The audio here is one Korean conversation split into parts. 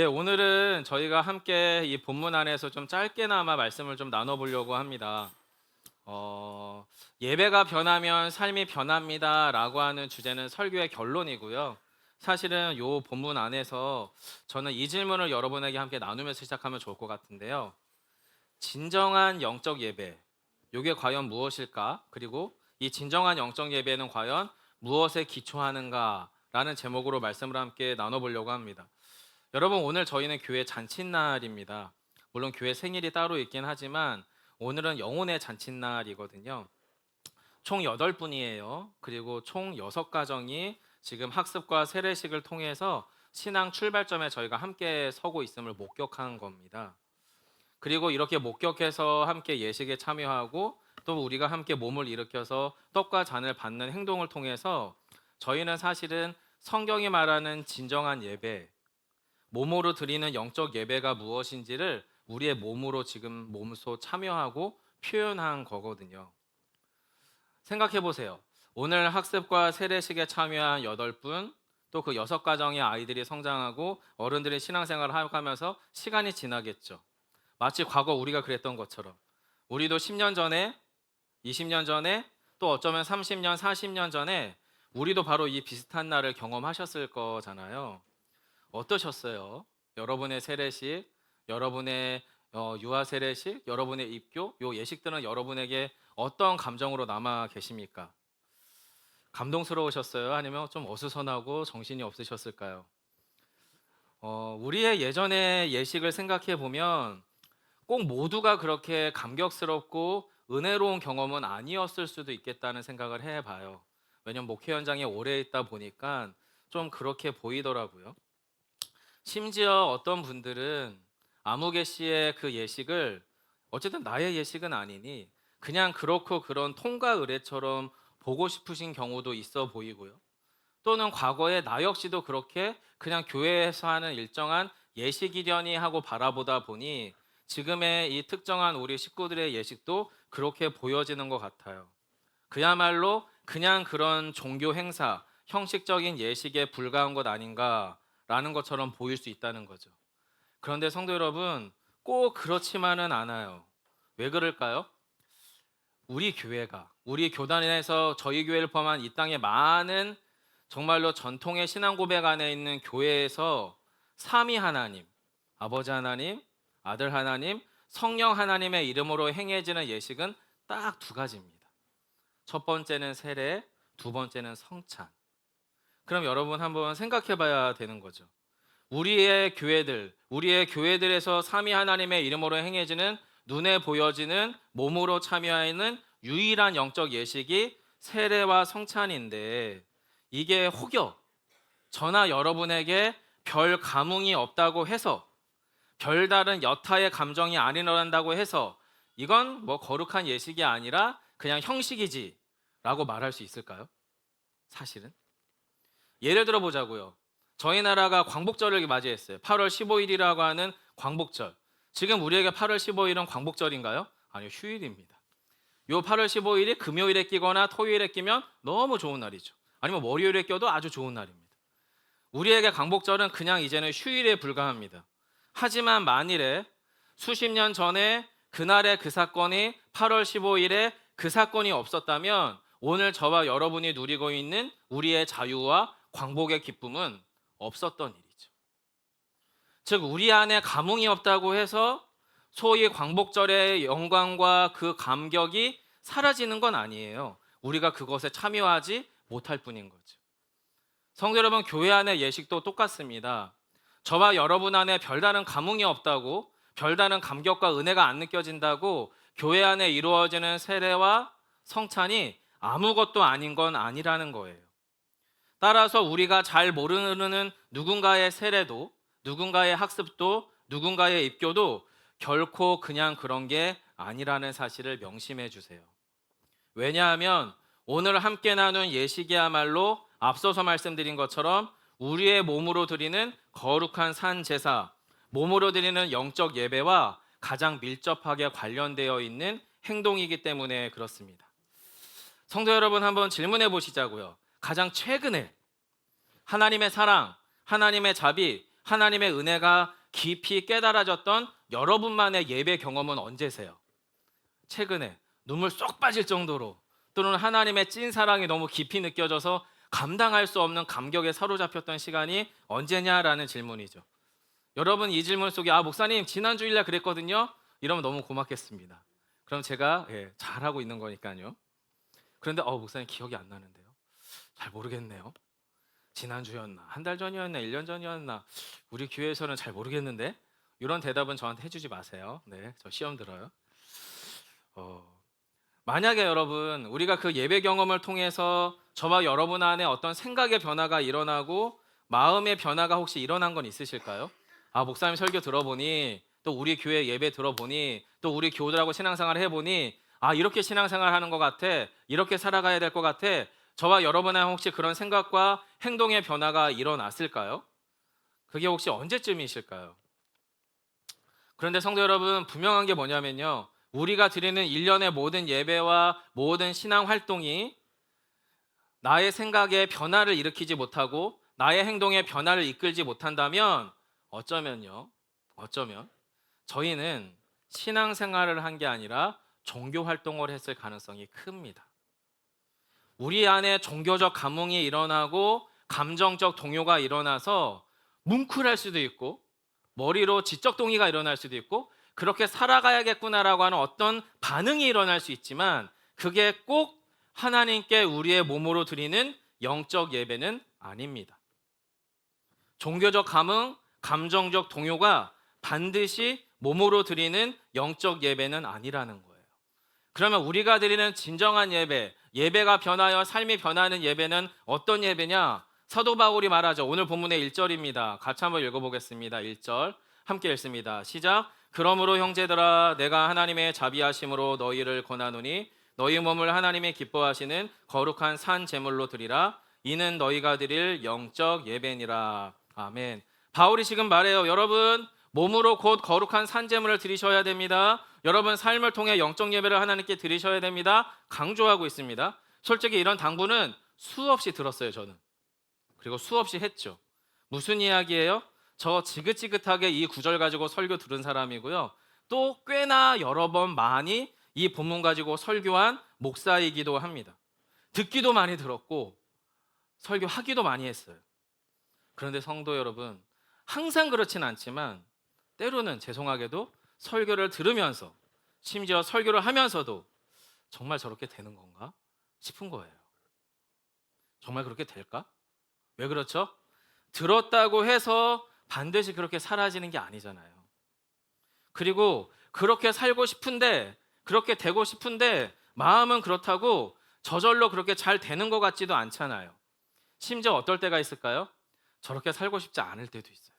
오늘은 저희가 함께 이 본문 안에서 좀 짧게나마 말씀을 좀 나눠보려고 합니다. 예배가 변하면 삶이 변합니다라고 하는 주제는 설교의 결론이고요. 사실은 이 본문 안에서 저는 이 질문을 여러분에게 함께 나누면서 시작하면 좋을 것 같은데요. 진정한 영적 예배, 이게 과연 무엇일까? 그리고 이 진정한 영적 예배는 과연 무엇에 기초하는가라는 제목으로 말씀을 함께 나눠보려고 합니다. 여러분, 오늘 저희는 교회 잔칫날입니다. 물론 교회 생일이 따로 있긴 하지만 오늘은 영혼의 잔칫날이거든요. 총 8분이에요. 그리고 총 6가정이 지금 학습과 세례식을 통해서 신앙 출발점에 저희가 함께 서고 있음을 목격한 겁니다. 그리고 이렇게 목격해서 함께 예식에 참여하고 또 우리가 함께 몸을 일으켜서 떡과 잔을 받는 행동을 통해서 저희는 사실은 성경이 말하는 진정한 예배, 몸으로 드리는 영적 예배가 무엇인지를 우리의 몸으로 지금 몸소 참여하고 표현한 거거든요. 생각해 보세요. 오늘 학습과 세례식에 참여한 8분, 또 그 6가정의 아이들이 성장하고 어른들이 신앙생활을 하면서 시간이 지나겠죠. 마치 과거 우리가 그랬던 것처럼 우리도 10년 전에, 20년 전에, 또 어쩌면 30년, 40년 전에 우리도 바로 이 비슷한 날을 경험하셨을 거잖아요. 어떠셨어요? 여러분의 세례식, 여러분의 유아 세례식, 여러분의 입교, 요 예식들은 여러분에게 어떤 감정으로 남아 계십니까? 감동스러우셨어요? 아니면 좀 어수선하고 정신이 없으셨을까요? 우리의 예전의 예식을 생각해 보면 꼭 모두가 그렇게 감격스럽고 은혜로운 경험은 아니었을 수도 있겠다는 생각을 해봐요. 왜냐면 목회 현장에 오래 있다 보니까 좀 그렇게 보이더라고요. 심지어 어떤 분들은 아무개 씨의 그 예식을 어쨌든 나의 예식은 아니니 그냥 그렇고 그런 통과 의례처럼 보고 싶으신 경우도 있어 보이고요. 또는 과거에 나 역시도 그렇게 그냥 교회에서 하는 일정한 예식이려니 하고 바라보다 보니 지금의 이 특정한 우리 식구들의 예식도 그렇게 보여지는 것 같아요. 그야말로 그냥 그런 종교 행사, 형식적인 예식에 불과한 것 아닌가라는 것처럼 보일 수 있다는 거죠. 그런데 성도 여러분, 꼭 그렇지만은 않아요. 왜 그럴까요? 우리 교단에서 저희 교회를 포함한 이 땅의 많은 정말로 전통의 신앙 고백 안에 있는 교회에서 삼위 하나님, 아버지 하나님, 아들 하나님, 성령 하나님의 이름으로 행해지는 예식은 딱 2가지입니다. 첫 번째는 세례, 2번째는 성찬. 그럼 여러분 한번 생각해 봐야 되는 거죠. 우리의 교회들에서 삼위 하나님의 이름으로 행해지는 눈에 보여지는 몸으로 참여하는 유일한 영적 예식이 세례와 성찬인데 이게 혹여 저나 여러분에게 별 감흥이 없다고 해서 별다른 여타의 감정이 안 일어난다고 해서 이건 뭐 거룩한 예식이 아니라 그냥 형식이지 라고 말할 수 있을까요? 사실은 예를 들어 보자고요. 저희 나라가 광복절을 맞이했어요. 8월 15일이라고 하는 광복절. 지금 우리에게 8월 15일은 광복절인가요? 아니요, 휴일입니다. 요 8월 15일이 금요일에 끼거나 토요일에 끼면 너무 좋은 날이죠. 아니면 월요일에 껴도 아주 좋은 날입니다. 우리에게 광복절은 그냥 이제는 휴일에 불과합니다. 하지만 만일에 수십 년 전에 그날의 그 사건이 8월 15일에 그 사건이 없었다면 오늘 저와 여러분이 누리고 있는 우리의 자유와 광복의 기쁨은 없었던 일이죠. 즉 우리 안에 감흥이 없다고 해서 소위 광복절의 영광과 그 감격이 사라지는 건 아니에요. 우리가 그것에 참여하지 못할 뿐인 거죠. 성도 여러분, 교회 안의 예식도 똑같습니다. 저와 여러분 안에 별다른 감흥이 없다고, 별다른 감격과 은혜가 안 느껴진다고 교회 안에 이루어지는 세례와 성찬이 아무것도 아닌 건 아니라는 거예요. 따라서 우리가 잘 모르는 누군가의 세례도, 누군가의 학습도, 누군가의 입교도 결코 그냥 그런 게 아니라는 사실을 명심해 주세요. 왜냐하면 오늘 함께 나눈 예식이야말로 앞서서 말씀드린 것처럼 우리의 몸으로 드리는 거룩한 산 제사, 몸으로 드리는 영적 예배와 가장 밀접하게 관련되어 있는 행동이기 때문에 그렇습니다. 성도 여러분, 한번 질문해 보시자고요. 가장 최근에 하나님의 사랑, 하나님의 자비, 하나님의 은혜가 깊이 깨달아졌던 여러분만의 예배 경험은 언제세요? 최근에 눈물 쏙 빠질 정도로, 또는 하나님의 찐 사랑이 너무 깊이 느껴져서 감당할 수 없는 감격에 사로잡혔던 시간이 언제냐라는 질문이죠. 여러분, 이 질문 속에 목사님 지난 주일날 그랬거든요, 이러면 너무 고맙겠습니다. 그럼 제가 잘하고 있는 거니까요. 그런데 목사님 기억이 안 나는데요, 잘 모르겠네요. 지난주였나, 한 달 전이었나, 1년 전이었나, 우리 교회에서는 잘 모르겠는데, 이런 대답은 저한테 해주지 마세요. 네, 저 시험 들어요. 만약에 여러분, 우리가 그 예배 경험을 통해서 저와 여러분 안에 어떤 생각의 변화가 일어나고 마음의 변화가 혹시 일어난 건 있으실까요? 목사님 설교 들어보니, 또 우리 교회 예배 들어보니, 또 우리 교우들하고 신앙생활 해보니, 이렇게 신앙생활 하는 것 같아, 이렇게 살아가야 될 것 같아, 저와 여러분 안에 혹시 그런 생각과 행동의 변화가 일어났을까요? 그게 혹시 언제쯤이실까요? 그런데 성도 여러분, 분명한 게 뭐냐면요, 우리가 드리는 일련의 모든 예배와 모든 신앙 활동이 나의 생각에 변화를 일으키지 못하고 나의 행동에 변화를 이끌지 못한다면, 어쩌면 저희는 신앙생활을 한 게 아니라 종교 활동을 했을 가능성이 큽니다. 우리 안에 종교적 감흥이 일어나고 감정적 동요가 일어나서 뭉클할 수도 있고, 머리로 지적 동의가 일어날 수도 있고, 그렇게 살아가야겠구나라고 하는 어떤 반응이 일어날 수 있지만, 그게 꼭 하나님께 우리의 몸으로 드리는 영적 예배는 아닙니다. 종교적 감흥, 감정적 동요가 반드시 몸으로 드리는 영적 예배는 아니라는 거예요. 그러면 우리가 드리는 진정한 예배가 변하여 삶이 변하는 예배는 어떤 예배냐? 사도 바울이 말하죠. 오늘 본문의 1절입니다. 같이 한번 읽어보겠습니다. 1절 함께 읽습니다. 시작. 그러므로 형제들아, 내가 하나님의 자비하심으로 너희를 권하노니 너희 몸을 하나님의 기뻐하시는 거룩한 산 제물로 드리라. 이는 너희가 드릴 영적 예배니라. 아멘. 바울이 지금 말해요. 여러분, 몸으로 곧 거룩한 산 제물을 드리셔야 됩니다. 여러분, 삶을 통해 영적 예배를 하나님께 드리셔야 됩니다. 강조하고 있습니다. 솔직히 이런 당부는 수없이 들었어요, 저는. 그리고 수없이 했죠. 무슨 이야기예요? 저 지긋지긋하게 이 구절 가지고 설교 들은 사람이고요, 또 꽤나 여러 번 많이 이 본문 가지고 설교한 목사이기도 합니다. 듣기도 많이 들었고 설교하기도 많이 했어요. 그런데 성도 여러분, 항상 그렇진 않지만 때로는 죄송하게도 설교를 들으면서, 심지어 설교를 하면서도 정말 저렇게 되는 건가 싶은 거예요. 정말 그렇게 될까? 왜 그렇죠? 들었다고 해서 반드시 그렇게 사라지는 게 아니잖아요. 그리고 그렇게 살고 싶은데, 그렇게 되고 싶은데 마음은 그렇다고 저절로 그렇게 잘 되는 것 같지도 않잖아요. 심지어 어떨 때가 있을까요? 저렇게 살고 싶지 않을 때도 있어요.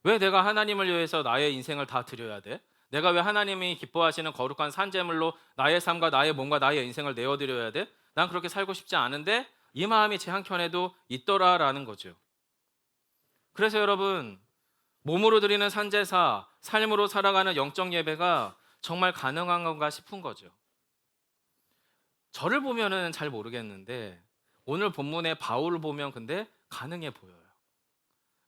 왜 내가 하나님을 위해서 나의 인생을 다 드려야 돼? 내가 왜 하나님이 기뻐하시는 거룩한 산제물로 나의 삶과 나의 몸과 나의 인생을 내어드려야 돼? 난 그렇게 살고 싶지 않은데 이 마음이 제 한켠에도 있더라라는 거죠. 그래서 여러분, 몸으로 드리는 산제사, 삶으로 살아가는 영적 예배가 정말 가능한 건가 싶은 거죠. 저를 보면은 잘 모르겠는데 오늘 본문의 바울을 보면 근데 가능해 보여요.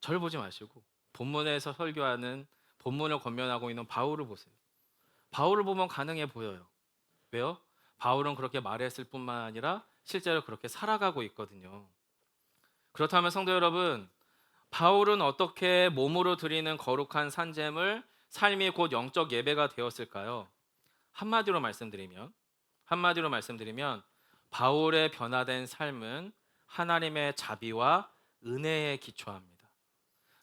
저를 보지 마시고 본문에서 설교하는, 본문을 권면하고 있는 바울을 보세요. 바울을 보면 가능해 보여요. 왜요? 바울은 그렇게 말했을 뿐만 아니라 실제로 그렇게 살아가고 있거든요. 그렇다면 성도 여러분, 바울은 어떻게 몸으로 드리는 거룩한 산제물, 삶이 곧 영적 예배가 되었을까요? 한마디로 말씀드리면 바울의 변화된 삶은 하나님의 자비와 은혜에 기초합니다.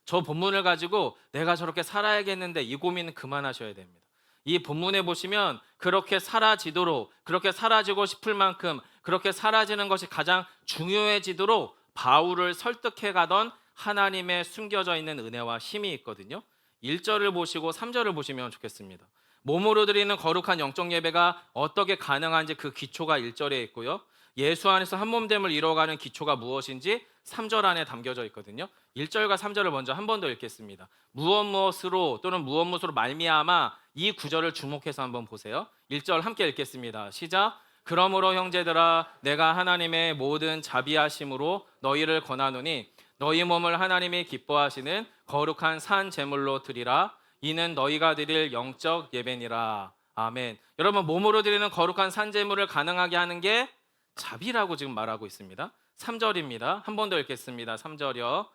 저 본문을 가지고 내가 저렇게 살아야겠는데 이 고민은 그만하셔야 됩니다. 이 본문에 보시면 그렇게 사라지도록, 그렇게 사라지고 싶을 만큼 그렇게 사라지는 것이 가장 중요해지도록 바울을 설득해 가던 하나님의 숨겨져 있는 은혜와 힘이 있거든요. 1절을 보시고 3절을 보시면 좋겠습니다. 몸으로 드리는 거룩한 영적 예배가 어떻게 가능한지 그 기초가 1절에 있고요, 예수 안에서 한몸됨을 이루어가는 기초가 무엇인지 3절 안에 담겨져 있거든요. 1절과 3절을 먼저 한 번 더 읽겠습니다. 무엇으로 또는 무엇으로 말미암아, 이 구절을 주목해서 한번 보세요. 1절 함께 읽겠습니다. 시작. 그러므로 형제들아, 내가 하나님의 모든 자비하심으로 너희를 권하노니 너희 몸을 하나님이 기뻐하시는 거룩한 산 제물로 드리라. 이는 너희가 드릴 영적 예배니라. 아멘. 여러분, 몸으로 드리는 거룩한 산 제물을 가능하게 하는 게 자비라고 지금 말하고 있습니다. 3절입니다. 한 번 더 읽겠습니다. 3절이요.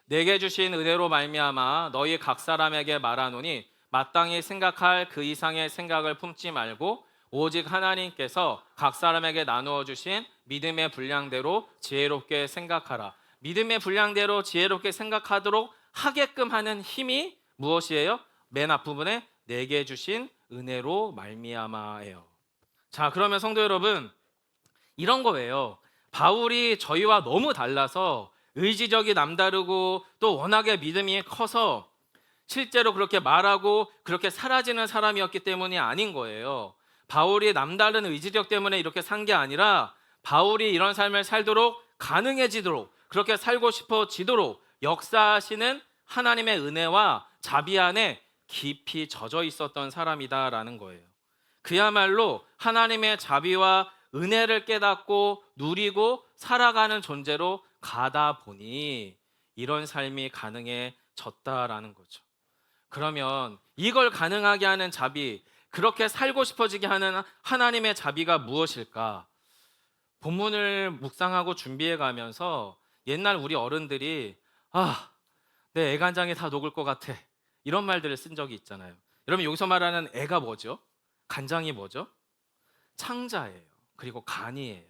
내게 주신 은혜로 말미암아 너희 각 사람에게 말하노니 마땅히 생각할 그 이상의 생각을 품지 말고 오직 하나님께서 각 사람에게 나누어 주신 믿음의 분량대로 지혜롭게 생각하라. 믿음의 분량대로 지혜롭게 생각하도록 하게끔 하는 힘이 무엇이에요? 맨 앞부분에 내게 주신 은혜로 말미암아예요. 자, 그러면 성도 여러분, 이런 거예요. 바울이 저희와 너무 달라서 의지적이 남다르고 또 워낙에 믿음이 커서 실제로 그렇게 말하고 그렇게 사라지는 사람이었기 때문이 아닌 거예요. 바울이 남다른 의지력 때문에 이렇게 산 게 아니라 바울이 이런 삶을 살도록 가능해지도록 그렇게 살고 싶어지도록 역사하시는 하나님의 은혜와 자비 안에 깊이 젖어 있었던 사람이다라는 거예요. 그야말로 하나님의 자비와 은혜를 깨닫고 누리고 살아가는 존재로 가다 보니 이런 삶이 가능해졌다라는 거죠. 그러면 이걸 가능하게 하는 자비, 그렇게 살고 싶어지게 하는 하나님의 자비가 무엇일까? 본문을 묵상하고 준비해 가면서 옛날 우리 어른들이 내 애간장이 다 녹을 것 같아, 이런 말들을 쓴 적이 있잖아요. 여러분, 여기서 말하는 애가 뭐죠? 간장이 뭐죠? 창자예요. 그리고 간이에요.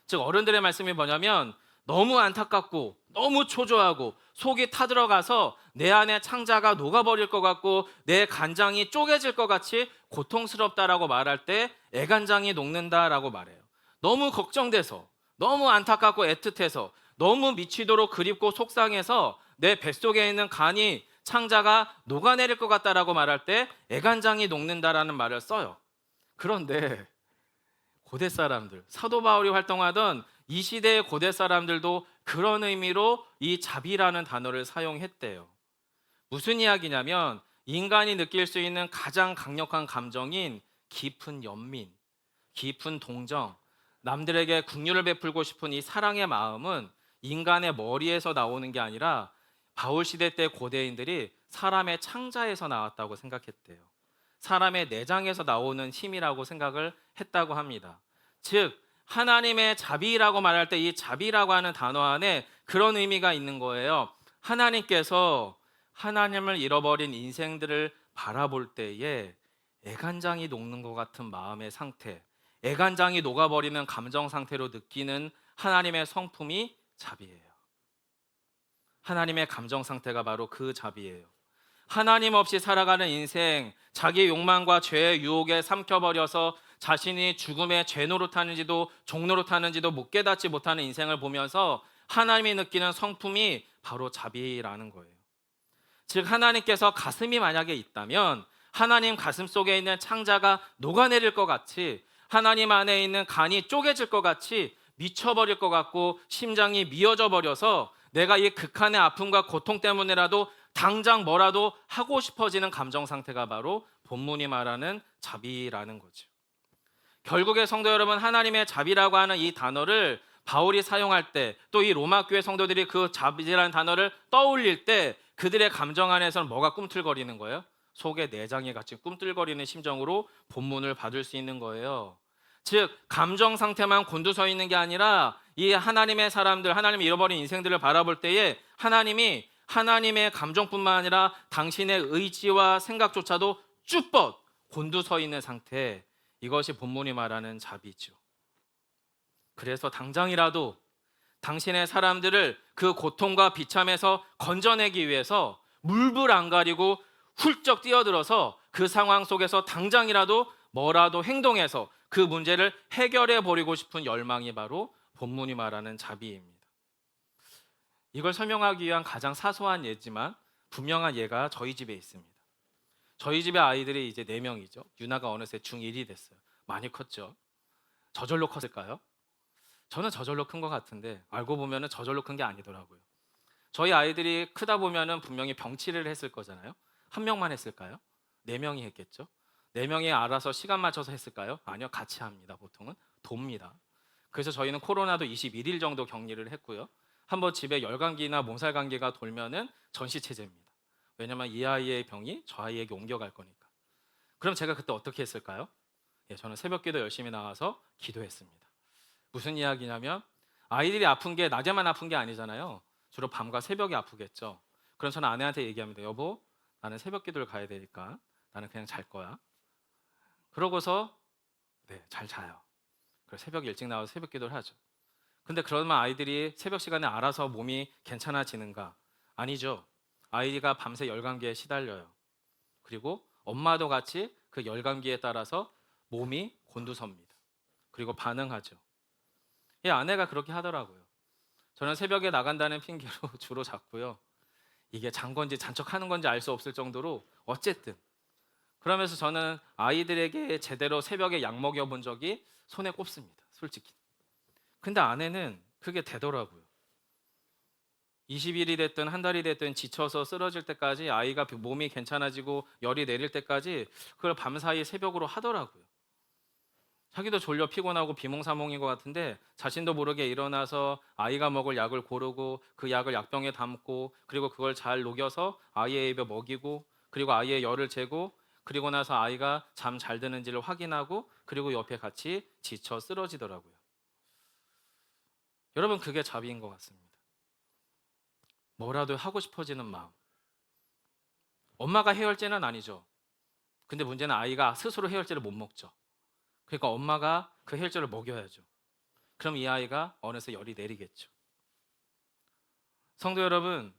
즉 어른들의 말씀이 뭐냐면 너무 안타깝고 너무 초조하고 속이 타들어가서 내 안에 창자가 녹아버릴 것 같고 내 간장이 쪼개질 것 같이 고통스럽다라고 말할 때 애간장이 녹는다라고 말해요. 너무 걱정돼서, 너무 안타깝고 애틋해서, 너무 미치도록 그립고 속상해서 내 뱃속에 있는 간이, 창자가 녹아내릴 것 같다라고 말할 때 애간장이 녹는다라는 말을 써요. 그런데 고대 사람들, 사도 바울이 활동하던 이 시대의 고대 사람들도 그런 의미로 이 자비라는 단어를 사용했대요. 무슨 이야기냐면 인간이 느낄 수 있는 가장 강력한 감정인 깊은 연민, 깊은 동정, 남들에게 긍휼을 베풀고 싶은 이 사랑의 마음은 인간의 머리에서 나오는 게 아니라 바울 시대 때 고대인들이 사람의 창자에서 나왔다고 생각했대요. 사람의 내장에서 나오는 힘이라고 생각을 했다고 합니다. 즉 하나님의 자비라고 말할 때 이 자비라고 하는 단어 안에 그런 의미가 있는 거예요. 하나님께서 하나님을 잃어버린 인생들을 바라볼 때에 애간장이 녹는 것 같은 마음의 상태, 애간장이 녹아버리는 감정 상태로 느끼는 하나님의 성품이 자비예요. 하나님의 감정 상태가 바로 그 자비예요. 하나님 없이 살아가는 인생, 자기 욕망과 죄의 유혹에 삼켜버려서 자신이 죽음의 죄 노릇하는지도 종 노릇하는지도 못 깨닫지 못하는 인생을 보면서 하나님이 느끼는 성품이 바로 자비라는 거예요. 즉 하나님께서 가슴이 만약에 있다면 하나님 가슴 속에 있는 창자가 녹아내릴 것 같이, 하나님 안에 있는 간이 쪼개질 것 같이 미쳐버릴 것 같고 심장이 미어져 버려서 내가 이 극한의 아픔과 고통 때문에라도 당장 뭐라도 하고 싶어지는 감정 상태가 바로 본문이 말하는 자비라는 거죠. 결국에 성도 여러분, 하나님의 자비라고 하는 이 단어를 바울이 사용할 때, 또 이 로마 교회 성도들이 그 자비라는 단어를 떠올릴 때 그들의 감정 안에서는 뭐가 꿈틀거리는 거예요? 속에 내장이 같이 꿈틀거리는 심정으로 본문을 받을 수 있는 거예요. 즉 감정 상태만 곤두서 있는 게 아니라 이 하나님의 사람들, 하나님 잃어버린 인생들을 바라볼 때에 하나님이 하나님의 감정뿐만 아니라 당신의 의지와 생각조차도 쭈뼛 곤두서 있는 상태, 이것이 본문이 말하는 자비죠. 그래서 당장이라도 당신의 사람들을 그 고통과 비참에서 건져내기 위해서 물불 안 가리고 훌쩍 뛰어들어서 그 상황 속에서 당장이라도 뭐라도 행동해서 그 문제를 해결해 버리고 싶은 열망이 바로 본문이 말하는 자비입니다. 이걸 설명하기 위한 가장 사소한 예지만 분명한 예가 저희 집에 있습니다. 저희 집에 아이들이 이제 4명이죠. 유나가 어느새 중1이 됐어요. 많이 컸죠. 저절로 컸을까요? 저는 저절로 큰 것 같은데 알고 보면 저절로 큰 게 아니더라고요. 저희 아이들이 크다 보면 분명히 병치레를 했을 거잖아요. 한 명만 했을까요? 4명이 했겠죠. 4명이 알아서 시간 맞춰서 했을까요? 아니요, 같이 합니다. 보통은 돕니다. 그래서 저희는 코로나도 21일 정도 격리를 했고요. 한번 집에 열감기나 몸살 감기가 돌면은 전시체제입니다. 왜냐면 이 아이의 병이 저 아이에게 옮겨갈 거니까. 그럼 제가 그때 어떻게 했을까요? 예, 저는 새벽기도 열심히 나와서 기도했습니다. 무슨 이야기냐면 아이들이 아픈 게 낮에만 아픈 게 아니잖아요. 주로 밤과 새벽에 아프겠죠. 그럼 저는 아내한테 얘기합니다. 여보, 나는 새벽기도를 가야 되니까 나는 그냥 잘 거야. 그러고서 네, 잘 자요. 그래서 새벽에 일찍 나와서 새벽기도를 하죠. 근데 그러면 아이들이 새벽 시간에 알아서 몸이 괜찮아지는가? 아니죠. 아이가 밤새 열감기에 시달려요. 그리고 엄마도 같이 그 열감기에 따라서 몸이 곤두섭니다. 그리고 반응하죠. 이 아내가 그렇게 하더라고요. 저는 새벽에 나간다는 핑계로 주로 잤고요. 이게 잔 건지 잔척하는 건지 알 수 없을 정도로 어쨌든 그러면서 저는 아이들에게 제대로 새벽에 약 먹여본 적이 손에 꼽습니다. 솔직히. 근데 아내는 그게 되더라고요. 20일이 됐든 한 달이 됐든 지쳐서 쓰러질 때까지 아이가 몸이 괜찮아지고 열이 내릴 때까지 그걸 밤사이 새벽으로 하더라고요. 자기도 졸려 피곤하고 비몽사몽인 것 같은데 자신도 모르게 일어나서 아이가 먹을 약을 고르고 그 약을 약병에 담고 그리고 그걸 잘 녹여서 아이의 입에 먹이고 그리고 아이의 열을 재고 그리고 나서 아이가 잠 잘 드는지를 확인하고 그리고 옆에 같이 지쳐 쓰러지더라고요. 여러분 그게 자비인 것 같습니다. 뭐라도 하고 싶어지는 마음. 엄마가 해열제는 아니죠. 근데 문제는 아이가 스스로 해열제를 못 먹죠. 그러니까 엄마가 그 해열제를 먹여야죠. 그럼 이 아이가 어느새 열이 내리겠죠. 성도 여러분,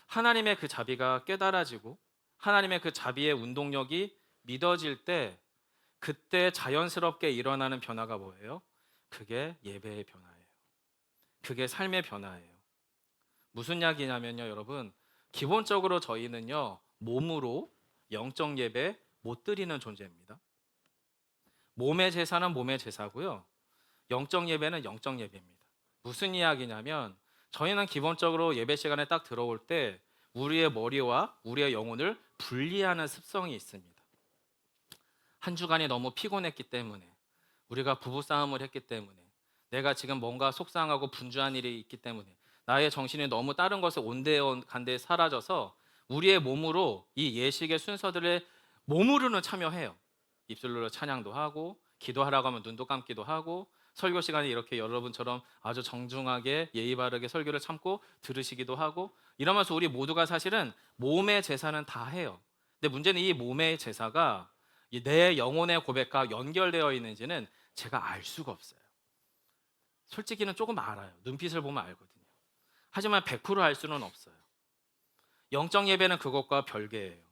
하나님의 그 자비가 깨달아지고 하나님의 그 자비의 운동력이 믿어질 때 그때 자연스럽게 일어나는 변화가 뭐예요? 그게 예배의 변화예요. 그게 삶의 변화예요. 무슨 이야기냐면요, 여러분. 기본적으로 저희는요, 몸으로 영적 예배 못 드리는 존재입니다. 몸의 제사는 몸의 제사고요. 영적 예배는 영적 예배입니다. 무슨 이야기냐면 저희는 기본적으로 예배 시간에 딱 들어올 때 우리의 머리와 우리의 영혼을 분리하는 습성이 있습니다. 한 주간이 너무 피곤했기 때문에 우리가 부부싸움을 했기 때문에 내가 지금 뭔가 속상하고 분주한 일이 있기 때문에 나의 정신이 너무 다른 것에 온데간데 사라져서 우리의 몸으로 이 예식의 순서들을 몸으로는 참여해요. 입술로 찬양도 하고 기도하라고 하면 눈도 감기도 하고 설교 시간에 이렇게 여러분처럼 아주 정중하게 예의 바르게 설교를 참고 들으시기도 하고 이러면서 우리 모두가 사실은 몸의 제사는 다 해요. 근데 문제는 이 몸의 제사가 내 영혼의 고백과 연결되어 있는지는 제가 알 수가 없어요. 솔직히는 조금 알아요. 눈빛을 보면 알거든요. 하지만 100%알 수는 없어요. 영적 예배는 그것과 별개예요.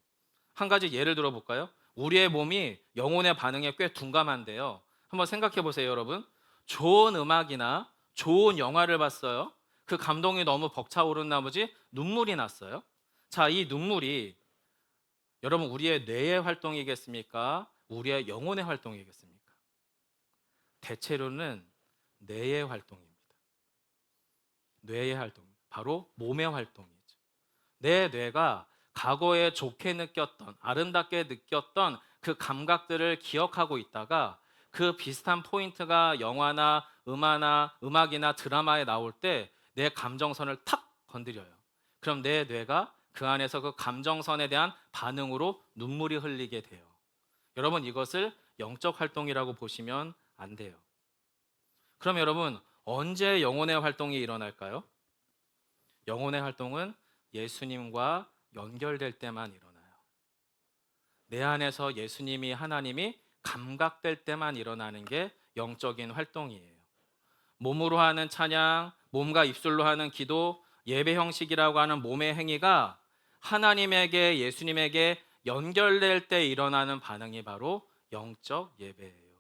한 가지 예를 들어볼까요? 우리의 몸이 영혼의 반응에 꽤 둔감한데요. 한번 생각해 보세요, 여러분. 좋은 음악이나 좋은 영화를 봤어요. 그 감동이 너무 벅차오른 나머지 눈물이 났어요. 자, 이 눈물이 여러분 우리의 뇌의 활동이겠습니까? 우리의 영혼의 활동이겠습니까? 대체로는 뇌의 활동입니다. 뇌의 활동, 바로 몸의 활동이죠. 내 뇌가 과거에 좋게 느꼈던, 아름답게 느꼈던 그 감각들을 기억하고 있다가 그 비슷한 포인트가 영화나 음악이나 드라마에 나올 때 내 감정선을 탁 건드려요. 그럼 내 뇌가 그 안에서 그 감정선에 대한 반응으로 눈물이 흘리게 돼요. 여러분 이것을 영적 활동이라고 보시면 안 돼요. 그럼 여러분 언제 영혼의 활동이 일어날까요? 영혼의 활동은 예수님과 연결될 때만 일어나요. 내 안에서 예수님이 하나님이 감각될 때만 일어나는 게 영적인 활동이에요. 몸으로 하는 찬양, 몸과 입술로 하는 기도, 예배 형식이라고 하는 몸의 행위가 하나님에게 예수님에게 연결될 때 일어나는 반응이 바로 영적 예배예요.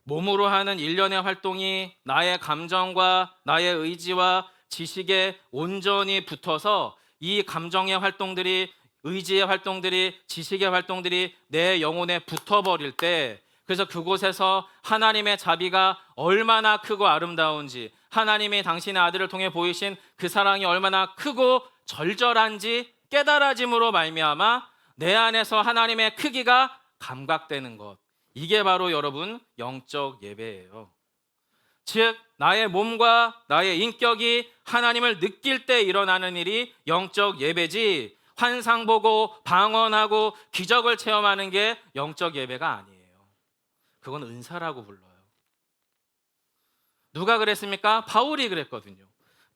몸으로 하는 일련의 활동이 나의 감정과 나의 의지와 지식에 온전히 붙어서 이 감정의 활동들이 의지의 활동들이 지식의 활동들이 내 영혼에 붙어버릴 때 그래서 그곳에서 하나님의 자비가 얼마나 크고 아름다운지 하나님이 당신의 아들을 통해 보이신 그 사랑이 얼마나 크고 절절한지 깨달아짐으로 말미암아 내 안에서 하나님의 크기가 감각되는 것 이게 바로 여러분 영적 예배예요. 즉 나의 몸과 나의 인격이 하나님을 느낄 때 일어나는 일이 영적 예배지, 환상 보고 방언하고 기적을 체험하는 게 영적 예배가 아니에요. 그건 은사라고 불러요. 누가 그랬습니까? 바울이 그랬거든요.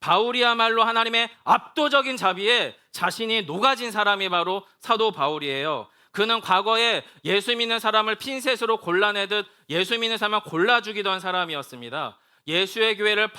바울이야말로 하나님의 압도적인 자비에 자신이 녹아진 사람이 바로 사도 바울이에요. 그는 과거에 예수 믿는 사람을 핀셋으로 골라내듯 예수 믿는 사람을 골라 죽이던 사람이었습니다. 예수의 교회를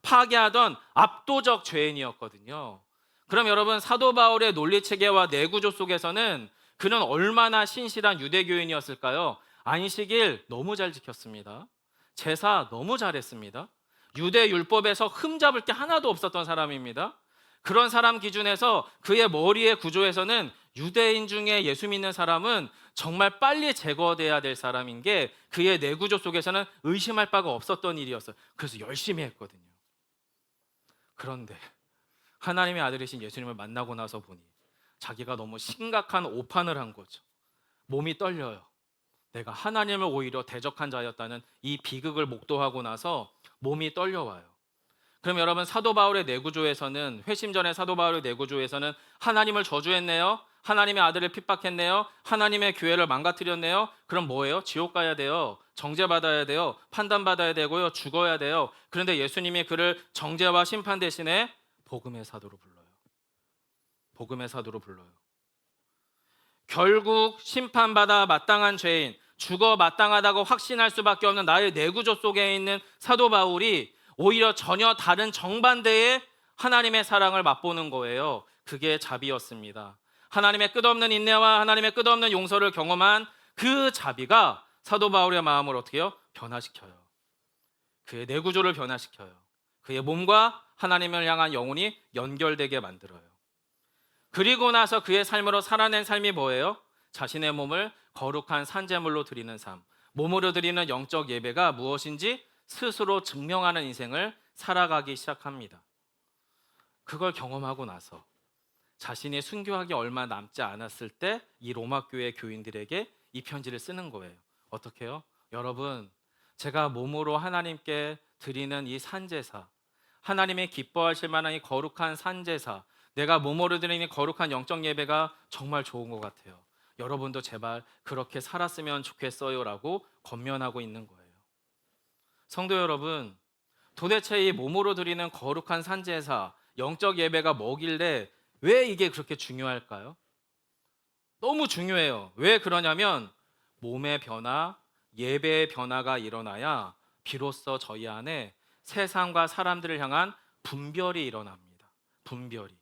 파괴하던 압도적 죄인이었거든요. 그럼 여러분, 사도 바울의 논리체계와 내구조 속에서는 그는 얼마나 신실한 유대교인이었을까요? 안식일 너무 잘 지켰습니다. 제사 너무 잘했습니다. 유대 율법에서 흠잡을 게 하나도 없었던 사람입니다. 그런 사람 기준에서 그의 머리의 구조에서는 유대인 중에 예수 믿는 사람은 정말 빨리 제거돼야 될 사람인 게 그의 내구조 속에서는 의심할 바가 없었던 일이었어요. 그래서 열심히 했거든요. 그런데 하나님의 아들이신 예수님을 만나고 나서 보니 자기가 너무 심각한 오판을 한 거죠. 몸이 떨려요. 내가 하나님을 오히려 대적한 자였다는 이 비극을 목도하고 나서 몸이 떨려와요. 그럼 여러분, 사도 바울의 내구조에서는, 회심 전의 사도 바울의 내구조에서는 하나님을 저주했네요. 하나님의 아들을 핍박했네요. 하나님의 교회를 망가뜨렸네요. 그럼 뭐예요? 지옥 가야 돼요. 정죄받아야 돼요. 판단받아야 되고요. 죽어야 돼요. 그런데 예수님이 그를 정죄와 심판 대신에 복음의 사도로 불러요. 복음의 사도로 불러요. 결국 심판받아 마땅한 죄인, 죽어 마땅하다고 확신할 수밖에 없는 나의 내구조 속에 있는 사도 바울이 오히려 전혀 다른 정반대의 하나님의 사랑을 맛보는 거예요. 그게 자비였습니다. 하나님의 끝없는 인내와 하나님의 끝없는 용서를 경험한 그 자비가 사도 바울의 마음을 어떻게 해요? 변화시켜요. 그의 내구조를 변화시켜요. 그의 몸과 하나님을 향한 영혼이 연결되게 만들어요. 그리고 나서 그의 삶으로 살아낸 삶이 뭐예요? 자신의 몸을 거룩한 산제물로 드리는 삶. 몸으로 드리는 영적 예배가 무엇인지 스스로 증명하는 인생을 살아가기 시작합니다. 그걸 경험하고 나서 자신이 순교하기 얼마 남지 않았을 때 이 로마 교회 교인들에게 이 편지를 쓰는 거예요. 어떻게 해요? 여러분, 제가 몸으로 하나님께 드리는 이 산제사, 하나님이 기뻐하실 만한 이 거룩한 산제사, 내가 몸으로 드리는 거룩한 영적 예배가 정말 좋은 것 같아요. 여러분도 제발 그렇게 살았으면 좋겠어요 라고 권면하고 있는 거예요. 성도 여러분, 도대체 이 몸으로 드리는 거룩한 산제사, 영적 예배가 뭐길래 왜 이게 그렇게 중요할까요? 너무 중요해요. 왜 그러냐면 몸의 변화, 예배의 변화가 일어나야 비로소 저희 안에 세상과 사람들을 향한 분별이 일어납니다. 분별이.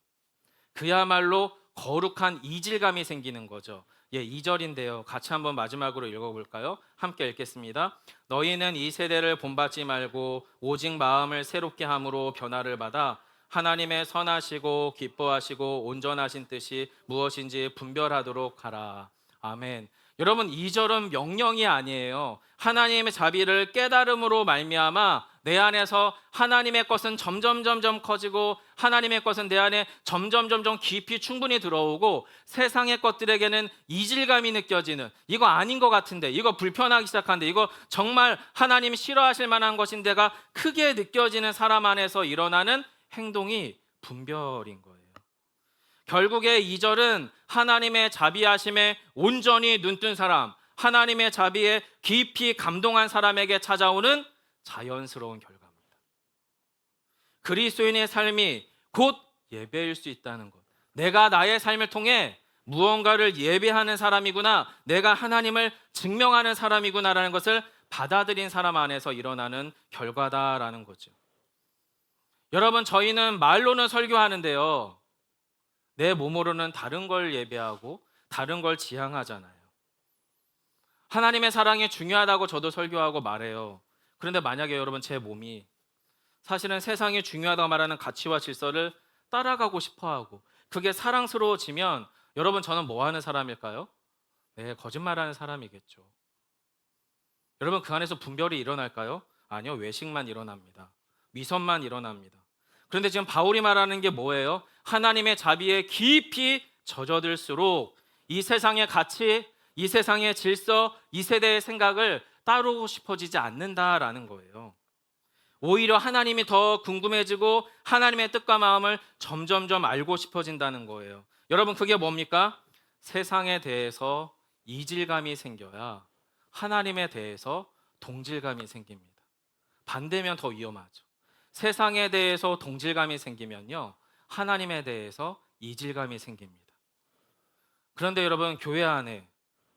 그야말로 거룩한 이질감이 생기는 거죠. 2절인데요. 같이 한번 마지막으로 읽어볼까요? 함께 읽겠습니다. 너희는 이 세대를 본받지 말고 오직 마음을 새롭게 함으로 변화를 받아 하나님의 선하시고 기뻐하시고 온전하신 뜻이 무엇인지 분별하도록 하라. 아멘. 여러분, 2절은 명령이 아니에요. 하나님의 자비를 깨달음으로 말미암아 내 안에서 하나님의 것은 점점 커지고 하나님의 것은 내 안에 점점 깊이 충분히 들어오고 세상의 것들에게는 이질감이 느껴지는, 이거 아닌 것 같은데, 이거 불편하기 시작하는데, 이거 정말 하나님이 싫어하실 만한 것인데가 크게 느껴지는 사람 안에서 일어나는 행동이 분별인 거예요. 결국에 2절은 하나님의 자비하심에 온전히 눈뜬 사람, 하나님의 자비에 깊이 감동한 사람에게 찾아오는 자연스러운 결과입니다. 그리스도인의 삶이 곧 예배일 수 있다는 것. 내가 나의 삶을 통해 무언가를 예배하는 사람이구나, 내가 하나님을 증명하는 사람이구나라는 것을 받아들인 사람 안에서 일어나는 결과다라는 거죠. 여러분, 저희는 말로는 설교하는데요, 내 몸으로는 다른 걸 예배하고 다른 걸 지향하잖아요. 하나님의 사랑이 중요하다고 저도 설교하고 말해요. 그런데 만약에 여러분, 제 몸이 사실은 세상이 중요하다고 말하는 가치와 질서를 따라가고 싶어하고 그게 사랑스러워지면 여러분, 저는 뭐 하는 사람일까요? 네, 거짓말하는 사람이겠죠. 여러분, 그 안에서 분별이 일어날까요? 아니요, 외식만 일어납니다. 위선만 일어납니다. 그런데 지금 바울이 말하는 게 뭐예요? 하나님의 자비에 깊이 젖어들수록 이 세상의 가치, 이 세상의 질서, 이 세대의 생각을 따르고 싶어지지 않는다라는 거예요. 오히려 하나님이 더 궁금해지고 하나님의 뜻과 마음을 점점점 알고 싶어진다는 거예요. 여러분, 그게 뭡니까? 세상에 대해서 이질감이 생겨야 하나님에 대해서 동질감이 생깁니다. 반대면 더 위험하죠. 세상에 대해서 동질감이 생기면요, 하나님에 대해서 이질감이 생깁니다. 그런데 여러분, 교회 안에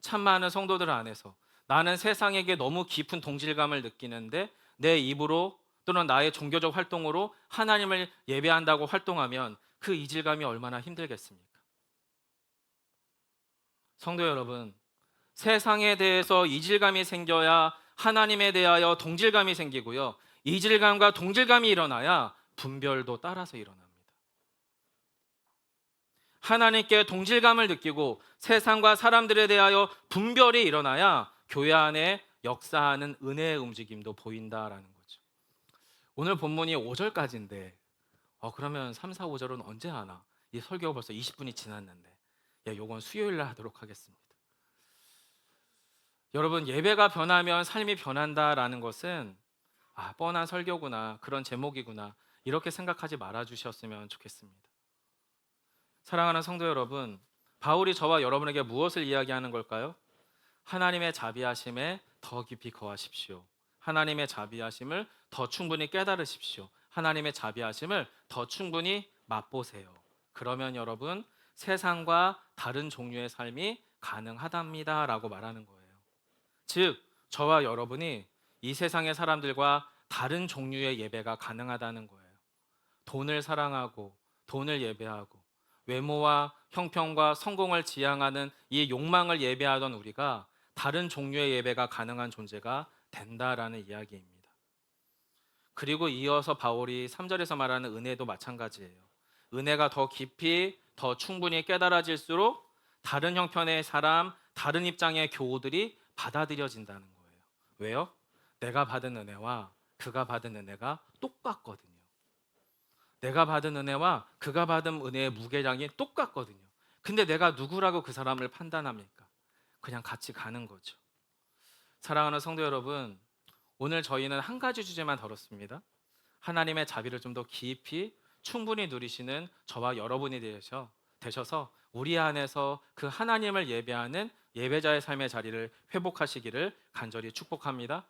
참 많은 성도들 안에서 나는 세상에게 너무 깊은 동질감을 느끼는데 내 입으로 또는 나의 종교적 활동으로 하나님을 예배한다고 활동하면 그 이질감이 얼마나 힘들겠습니까? 성도 여러분, 세상에 대해서 이질감이 생겨야 하나님에 대하여 동질감이 생기고요, 이질감과 동질감이 일어나야 분별도 따라서 일어납니다. 하나님께 동질감을 느끼고 세상과 사람들에 대하여 분별이 일어나야 교회 안에 역사하는 은혜의 움직임도 보인다라는 거죠. 오늘 본문이 5절까지인데 그러면 3, 4, 5절은 언제 하나? 이 설교가 벌써 20분이 지났는데 요건 수요일 날 하도록 하겠습니다. 여러분, 예배가 변하면 삶이 변한다라는 것은 뻔한 설교구나, 그런 제목이구나, 이렇게 생각하지 말아주셨으면 좋겠습니다. 사랑하는 성도 여러분, 바울이 저와 여러분에게 무엇을 이야기하는 걸까요? 하나님의 자비하심에 더 깊이 거하십시오. 하나님의 자비하심을 더 충분히 깨달으십시오. 하나님의 자비하심을 더 충분히 맛보세요. 그러면 여러분, 세상과 다른 종류의 삶이 가능하답니다 라고 말하는 거예요. 즉, 저와 여러분이 이 세상의 사람들과 다른 종류의 예배가 가능하다는 거예요. 돈을 사랑하고 돈을 예배하고 외모와 형평과 성공을 지향하는 이 욕망을 예배하던 우리가 다른 종류의 예배가 가능한 존재가 된다라는 이야기입니다. 그리고 이어서 바울이 3절에서 말하는 은혜도 마찬가지예요. 은혜가 더 깊이 더 충분히 깨달아질수록 다른 형편의 사람, 다른 입장의 교우들이 받아들여진다는 거예요. 왜요? 내가 받은 은혜와 그가 받은 은혜가 똑같거든요. 내가 받은 은혜와 그가 받은 은혜의 무게량이 똑같거든요. 근데 내가 누구라고 그 사람을 판단합니까? 그냥 같이 가는 거죠. 사랑하는 성도 여러분, 오늘 저희는 한 가지 주제만 다뤘습니다. 하나님의 자비를 좀 더 깊이 충분히 누리시는 저와 여러분이 되셔서 우리 안에서 그 하나님을 예배하는 예배자의 삶의 자리를 회복하시기를 간절히 축복합니다.